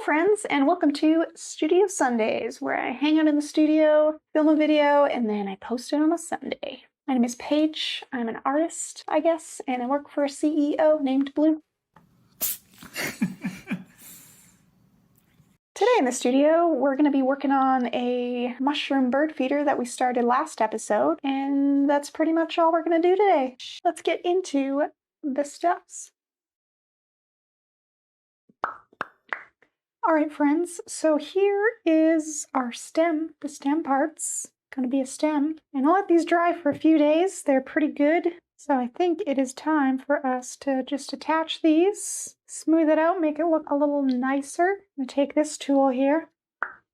Hello friends, and welcome to Studio Sundays, where I hang out in the studio, film a video, and then I post it on a Sunday. My name is Paige, I'm an artist, I guess, and I work for a CEO named Blue. Today in the studio, we're going to be working on a mushroom bird feeder that we started last episode, and that's pretty much all we're going to do today. Let's get into the stuffs. Alright friends, so here is our stem, the stem parts. Gonna be a stem. And I'll let these dry for a few days. They're pretty good. So I think it is time for us to just attach these, smooth it out, make it look a little nicer. I'm gonna take this tool here.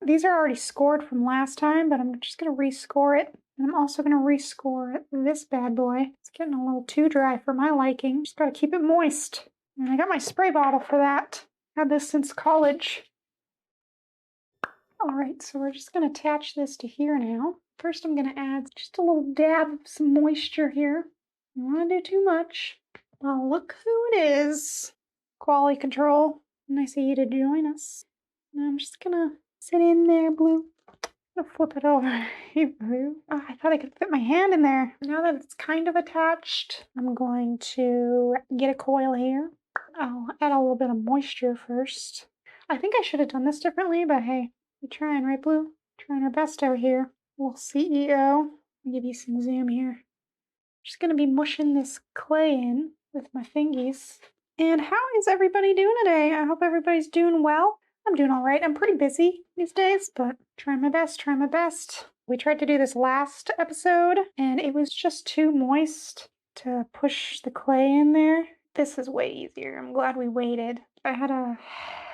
These are already scored from last time, but I'm just gonna rescore it. And I'm also gonna rescore this bad boy. It's getting a little too dry for my liking. Just gotta keep it moist. And I got my spray bottle for that. Had this since college. Alright, so we're just going to attach this to here now. First I'm going to add just a little dab of some moisture here. You don't want to do too much. Well, look who it is. Quality control. Nice of you to join us. Now I'm just going to sit in there, Blue. I'm going to flip it over. Hey, Blue. Oh, I thought I could fit my hand in there. Now that it's kind of attached, I'm going to get a coil here. I'll add a little bit of moisture first. I think I should have done this differently, but hey, we're trying, right, Blue? Trying our best out here. Little CEO. I'll give you some zoom here. Just gonna be mushing this clay in with my fingies. And how is everybody doing today? I hope everybody's doing well. I'm doing all right. I'm pretty busy these days, but trying my best, trying my best. We tried to do this last episode, and it was just too moist to push the clay in there. This is way easier. I'm glad we waited. I had a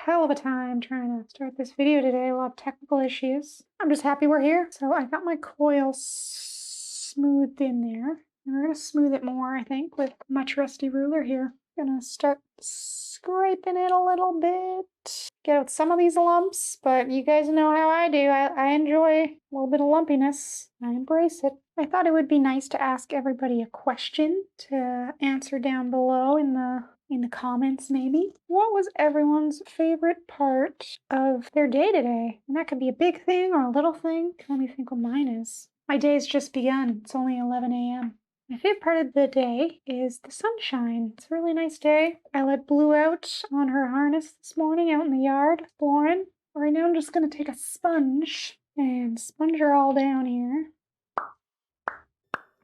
hell of a time trying to start this video today. A lot of technical issues. I'm just happy we're here. So I got my coil smoothed in there. And we're going to smooth it more, I think, with my trusty ruler here. Gonna start scraping it a little bit. Get out some of these lumps, but you guys know how I do. I enjoy a little bit of lumpiness. I embrace it. I thought it would be nice to ask everybody a question to answer down below in the comments maybe. What was everyone's favorite part of their day today? And that could be a big thing or a little thing. Let me think what mine is. My day's just begun. It's only 11 a.m. My favorite part of the day is the sunshine. It's a really nice day. I let Blue out on her harness this morning out in the yard exploring. Right now I'm just going to take a sponge and sponge her all down here.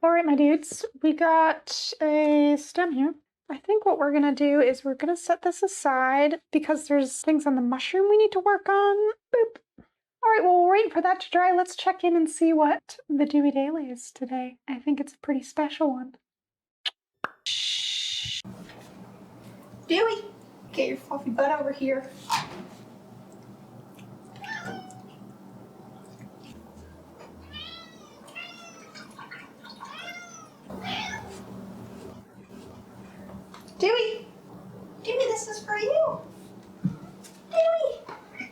Alright my dudes, we got a stem here. I think what we're going to do is we're going to set this aside because there's things on the mushroom we need to work on. Boop. Alright, well, we're waiting for that to dry. Let's check in and see what the Dewey Daily is today. I think it's a pretty special one. Dewey, get your fluffy butt over here. Dewey! Dewey, this is for you! Dewey!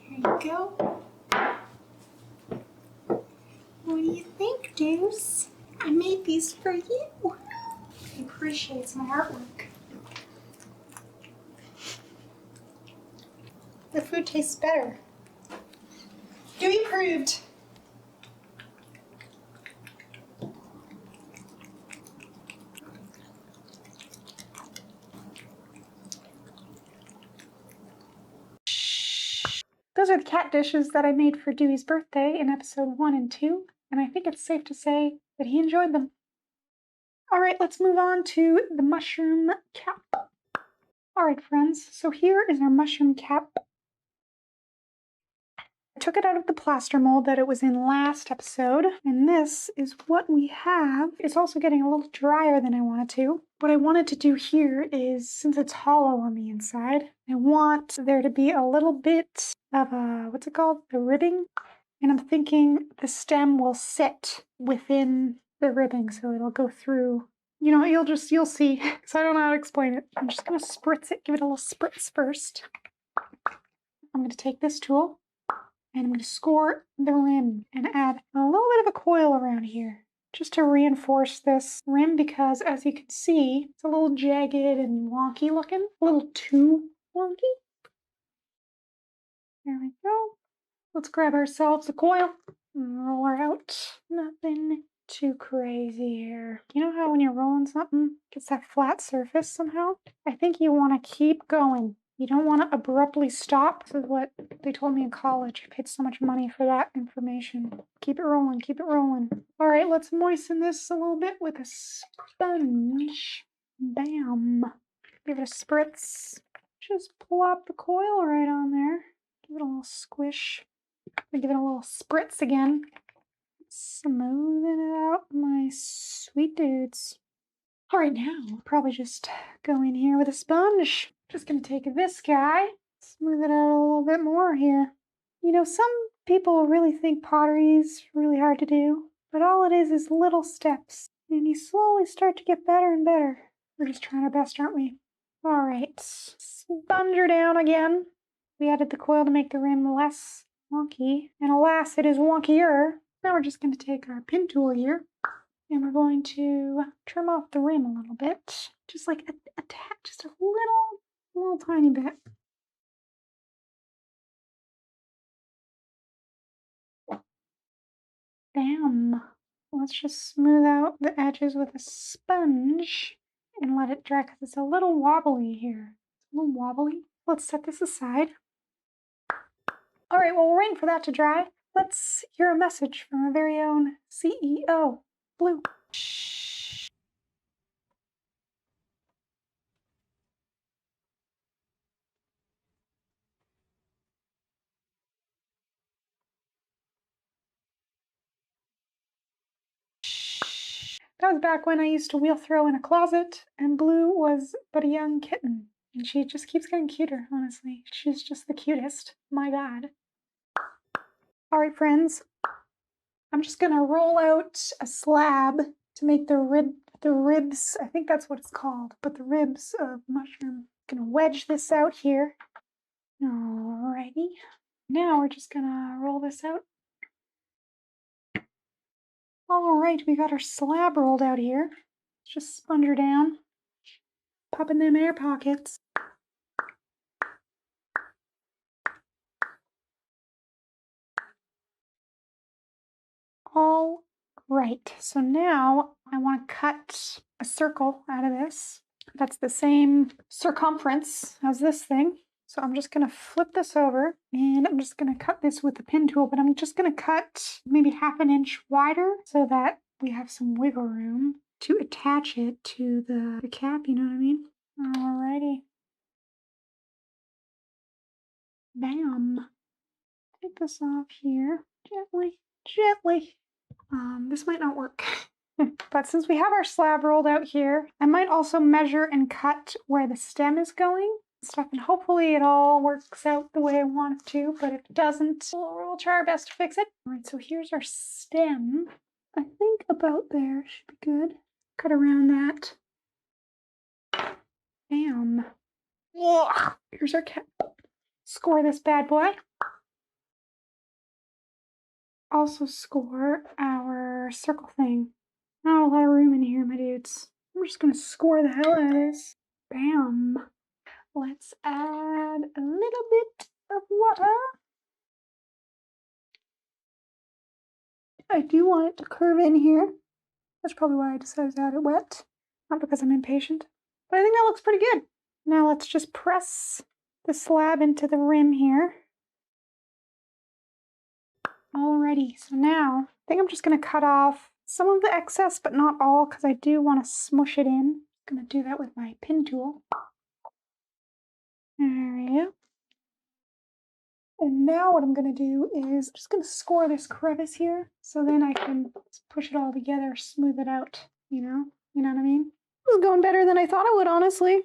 Here you go. What do you think, Deuce? I made these for you. He appreciates my artwork. The food tastes better. Dewey approved. Those are the cat dishes that I made for Dewey's birthday in episode 1 and 2, and I think it's safe to say that he enjoyed them. Alright, let's move on to the mushroom cap. Alright friends, so here is our mushroom cap. I took it out of the plaster mold that it was in last episode, and this is what we have. It's also getting a little drier than I wanted to. What I wanted to do here is, since it's hollow on the inside, I want there to be a little bit of a, what's it called? The ribbing. And I'm thinking the stem will sit within the ribbing, so it'll go through. You know, you'll see, because I don't know how to explain it. I'm just going to spritz it, give it a little spritz first. I'm going to take this tool, and I'm going to score the rim and add a little bit of a coil around here, just to reinforce this rim, because as you can see, it's a little jagged and wonky looking, a little too wonky. There we go. Let's grab ourselves a coil and roll her out. Nothing too crazy here. You know how when you're rolling something, it gets that flat surface somehow? I think you want to keep going. You don't want to abruptly stop. This is what they told me in college. I paid so much money for that information. Keep it rolling, keep it rolling. All right, let's moisten this a little bit with a sponge. Bam. Give it a spritz. Just plop the coil right on there. Give it a little squish. Give it a little spritz again. Smoothing it out, my sweet dudes. All right, now I'll probably just go in here with a sponge. Just gonna take this guy, smooth it out a little bit more here. You know, some people really think pottery is really hard to do, but all it is little steps, and you slowly start to get better and better. We're just trying our best, aren't we? All right, sponge her down again. We added the coil to make the rim less wonky, and alas, it is wonkier. Now we're just going to take our pin tool here, and we're going to trim off the rim a little bit, just like just a little tiny bit. Bam. Let's just smooth out the edges with a sponge and let it dry because it's a little wobbly here. It's a little wobbly. Let's set this aside. All right, well, we're waiting for that to dry. Let's hear a message from our very own CEO, Blue. That was back when I used to wheel throw in a closet, and Blue was but a young kitten. And she just keeps getting cuter, honestly. She's just the cutest. My God. All right, friends. I'm just going to roll out a slab to make the ribs, I think that's what it's called, but the ribs of mushroom. I'm going to wedge this out here. Alrighty. Now we're just going to roll this out. All right, we got our slab rolled out here. Let's just sponge her down. Pop in them air pockets. All right, so now I want to cut a circle out of this. That's the same circumference as this thing. So I'm just going to flip this over and I'm just going to cut this with the pin tool, but I'm just going to cut maybe 1/2 inch wider so that we have some wiggle room to attach it to the cap, you know what I mean? Alrighty. Bam. Take this off here gently, gently. This might not work. But since we have our slab rolled out here, I might also measure and cut where the stem is going and stuff, and hopefully it all works out the way I want it to, but if it doesn't, we'll try our best to fix it. All right, so here's our stem. I think about there should be good. Cut around that. Bam. Ugh. Here's our cap. Score this bad boy. Also score our circle thing. Not a lot of room in here, my dudes. I'm just gonna score the hell out of this. Bam. Let's add a little bit of water. I do want it to curve in here. That's probably why I decided to add it wet. Not because I'm impatient. But I think that looks pretty good. Now let's just press the slab into the rim here. Alrighty, so now I think I'm just gonna cut off some of the excess, but not all, because I do want to smush it in. I'm gonna do that with my pin tool. There we go. And now what I'm gonna do is I'm just gonna score this crevice here, so then I can push it all together, smooth it out, you know what I mean? This is going better than I thought it would, honestly.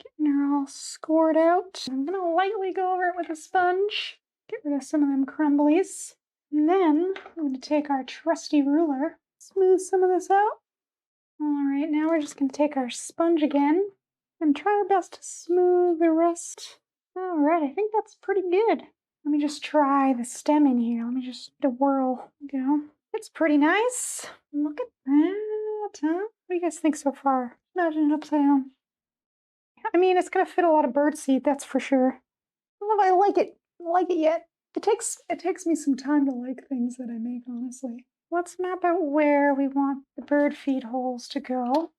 Getting her all scored out. I'm gonna lightly go over it with a sponge, get rid of some of them crumblies. And then I'm gonna take our trusty ruler, smooth some of this out. All right, now we're just gonna take our sponge again and try our best to smooth the rest. All right, I think that's pretty good. Let me just try the stem in here. Let me just do a whirl. Go. It's pretty nice. Look at that, huh? What do you guys think so far? Imagine it upside down. I mean, it's gonna fit a lot of bird seed, that's for sure. I don't know if I like it. don't like it yet. It takes me some time to like things that I make, honestly. Let's map out where we want the bird feed holes to go.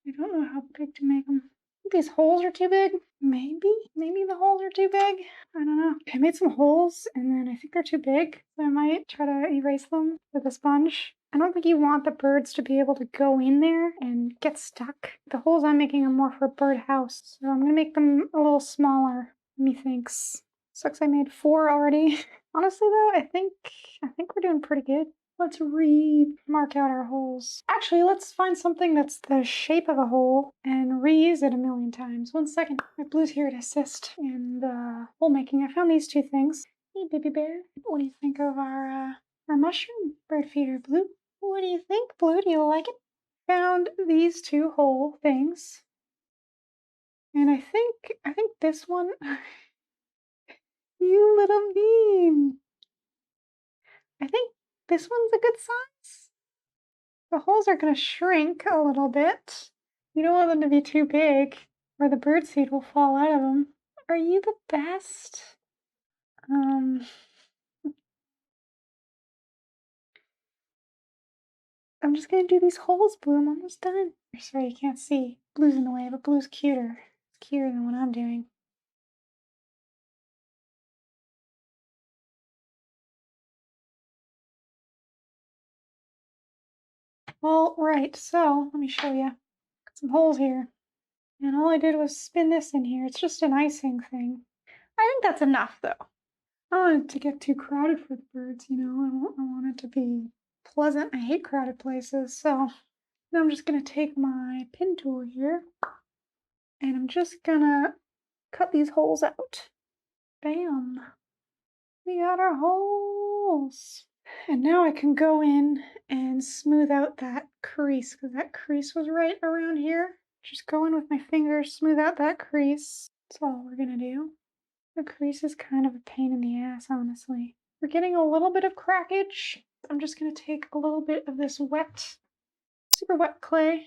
I don't know how big to make them. I think these holes are too big. Maybe the holes are too big. I don't know. I made some holes and then I think they're too big. So I might try to erase them with a sponge. I don't think you want the birds to be able to go in there and get stuck. The holes I'm making are more for a bird house. So I'm gonna make them a little smaller, methinks. Sucks I made 4 already. Honestly though, I think we're doing pretty good. Let's mark out our holes. Actually, let's find something that's the shape of a hole and reuse it a million times. 1 second. My Blue's here to assist in the hole making. I found these 2 things. Hey, baby bear. What do you think of our mushroom bird feeder, Blue? What do you think, Blue? Do you like it? Found these 2 hole things. And I think this one... You little bean! I think this one's a good size. The holes are going to shrink a little bit. You don't want them to be too big or the bird seed will fall out of them. Are you the best? I'm just going to do these holes, Blue. I'm almost done. Sorry, you can't see. Blue's in the way, but Blue's cuter. It's cuter than what I'm doing. All right, so let me show you. Got some holes here. And all I did was spin this in here. It's just an icing thing. I think that's enough, though. I don't want it to get too crowded for the birds, you know. I want it to be pleasant. I hate crowded places, so now I'm just going to take my pin tool here and I'm just going to cut these holes out. Bam. We got our holes. And now I can go in and smooth out that crease because that crease was right around here. Just go in with my fingers, smooth out that crease. That's all we're going to do. The crease is kind of a pain in the ass, honestly. We're getting a little bit of crackage. I'm just going to take a little bit of this wet, super wet clay,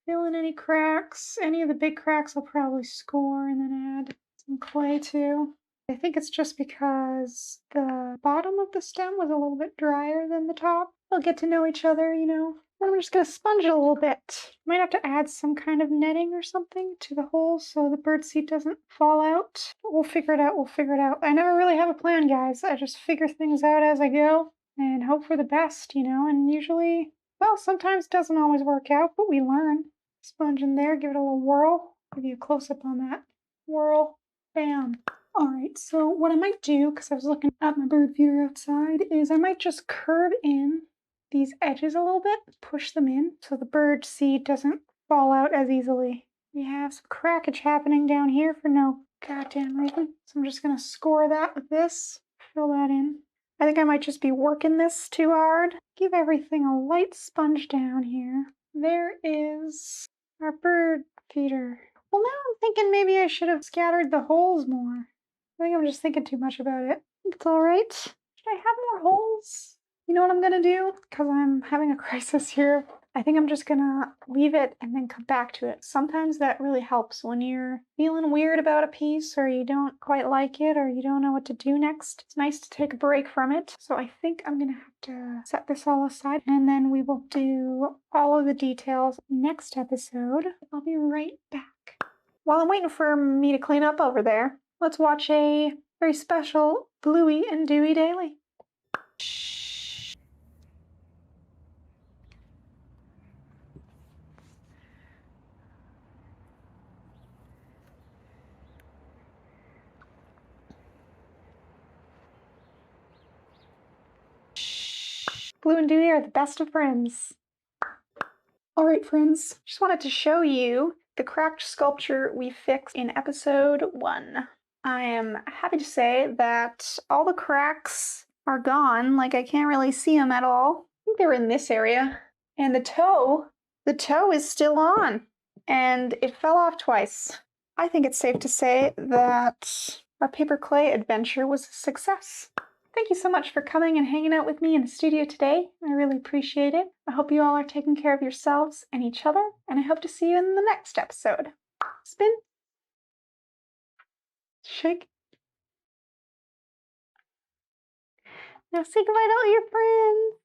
fill in any cracks. Any of the big cracks I'll probably score and then add some clay too. I think it's just because the bottom of the stem was a little bit drier than the top. They'll get to know each other, you know. I'm just going to sponge it a little bit. Might have to add some kind of netting or something to the hole so the bird seed doesn't fall out. We'll figure it out, I never really have a plan, guys. I just figure things out as I go and hope for the best, you know, and usually, well, sometimes it doesn't always work out, but we learn. Sponge in there, give it a little whirl. Give you a close-up on that. Whirl, bam. Alright, so what I might do, because I was looking at my bird feeder outside, is I might just curve in these edges a little bit, push them in so the bird seed doesn't fall out as easily. We have some crackage happening down here for no goddamn reason. So I'm just going to score that with this, fill that in. I think I might just be working this too hard. Give everything a light sponge down here. There is our bird feeder. Well, now I'm thinking maybe I should have scattered the holes more. I think I'm just thinking too much about it. It's alright. Should I have more holes? You know what I'm gonna do? Because I'm having a crisis here. I think I'm just gonna leave it and then come back to it. Sometimes that really helps when you're feeling weird about a piece or you don't quite like it or you don't know what to do next. It's nice to take a break from it. So I think I'm gonna have to set this all aside and then we will do all of the details next episode. I'll be right back. While I'm waiting for me to clean up over there, let's watch a very special Bluey and Dewey Daily. Blue and Dewey are the best of friends. Alright friends, just wanted to show you the cracked sculpture we fixed in episode 1. I am happy to say that all the cracks are gone, like I can't really see them at all. I think they were in this area. And the toe is still on, and it fell off twice. I think it's safe to say that our paper clay adventure was a success. Thank you so much for coming and hanging out with me in the studio today. I really appreciate it. I hope you all are taking care of yourselves and each other, and I hope to see you in the next episode. Spin, shake, Now say goodbye to all your friends.